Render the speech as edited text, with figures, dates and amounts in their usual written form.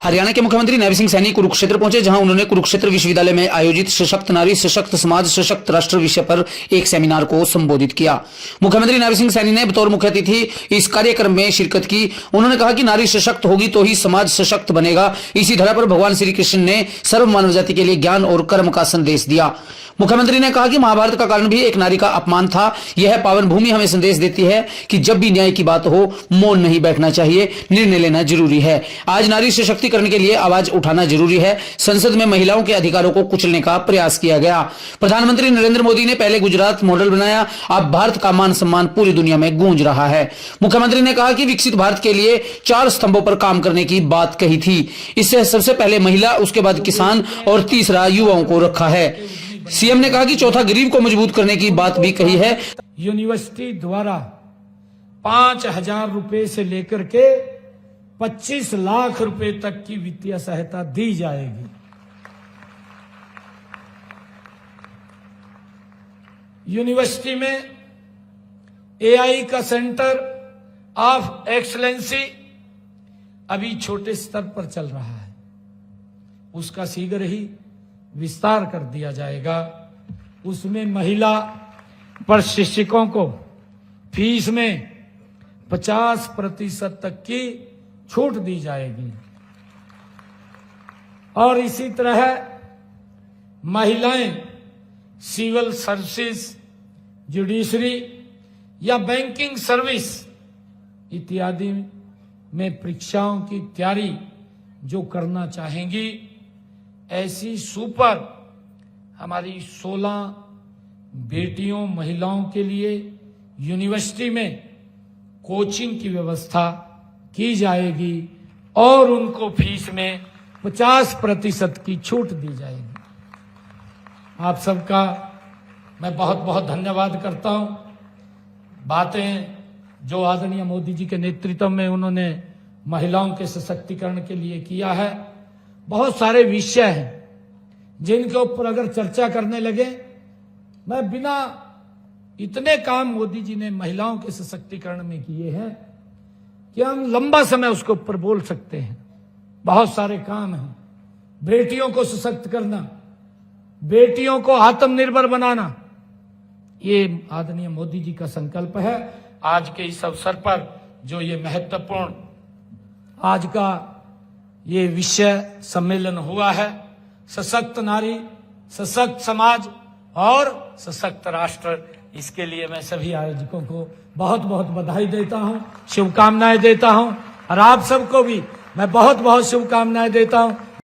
हरियाणा के मुख्यमंत्री नैब सिंह सैनी कुरुक्षेत्र पहुंचे, जहां उन्होंने कुरुक्षेत्र विश्वविद्यालय में आयोजित सशक्त नारी सशक्त समाज सशक्त राष्ट्र विषय पर एक सेमिनार को संबोधित किया। मुख्यमंत्री नैब सिंह सैनी ने बतौर मुख्य अतिथि इस कार्यक्रम में शिरकत की। उन्होंने कहा कि नारी सशक्त होगी तो ही समाज सशक्त बनेगा। इसी धरा पर भगवान श्री कृष्ण ने सर्व मानव जाति के लिए ज्ञान और कर्म का संदेश दिया। मुख्यमंत्री ने कहा कि महाभारत का कारण भी एक नारी का अपमान था। यह पावन भूमि हमें संदेश देती है कि जब भी न्याय की बात हो मौन नहीं बैठना चाहिए, निर्णय लेना जरूरी है। आज नारी सशक्तिकरण के लिए आवाज उठाना जरूरी है। संसद में महिलाओं के अधिकारों को कुचलने का प्रयास किया गया। प्रधानमंत्री नरेंद्र मोदी ने पहले गुजरात मॉडल बनाया, अब भारत का मान सम्मान पूरी दुनिया में गूंज रहा है। मुख्यमंत्री ने कहा कि विकसित भारत के लिए 4 स्तंभों पर काम करने की बात कही थी। इससे सबसे पहले महिला, उसके बाद किसान और तीसरा युवाओं को रखा है। सीएम ने कहा कि चौथा गरीब को मजबूत करने की बात भी कही है। यूनिवर्सिटी द्वारा 5,000 रुपए से लेकर के 25 लाख रुपए तक की वित्तीय सहायता दी जाएगी। यूनिवर्सिटी में एआई का सेंटर ऑफ एक्सलेंसी अभी छोटे स्तर पर चल रहा है, उसका शीघ्र ही विस्तार कर दिया जाएगा। उसमें महिला प्रशिक्षकों को फीस में 50% तक की छूट दी जाएगी और इसी तरह महिलाएं सिविल सर्विस, जुडिशरी या बैंकिंग सर्विस इत्यादि में परीक्षाओं की तैयारी जो करना चाहेंगी, ऐसी सुपर हमारी 16 बेटियों महिलाओं के लिए यूनिवर्सिटी में कोचिंग की व्यवस्था की जाएगी और उनको फीस में 50% की छूट दी जाएगी। आप सबका मैं बहुत बहुत धन्यवाद करता हूं। बातें जो आदरणीय मोदी जी के नेतृत्व में उन्होंने महिलाओं के सशक्तिकरण के लिए किया है, बहुत सारे विषय हैं जिनके ऊपर अगर चर्चा करने लगे, मैं बिना इतने काम मोदी जी ने महिलाओं के सशक्तिकरण में किए हैं कि हम लंबा समय उसके ऊपर बोल सकते हैं। बहुत सारे काम हैं। बेटियों को सशक्त करना, बेटियों को आत्मनिर्भर बनाना, ये आदरणीय मोदी जी का संकल्प है। आज के इस अवसर पर जो ये महत्वपूर्ण आज का ये विषय सम्मेलन हुआ है, सशक्त नारी सशक्त समाज और सशक्त राष्ट्र, इसके लिए मैं सभी आयोजकों को बहुत बहुत बधाई देता हूं, शुभकामनाएं देता हूं और आप सबको भी मैं बहुत बहुत शुभकामनाएं देता हूं।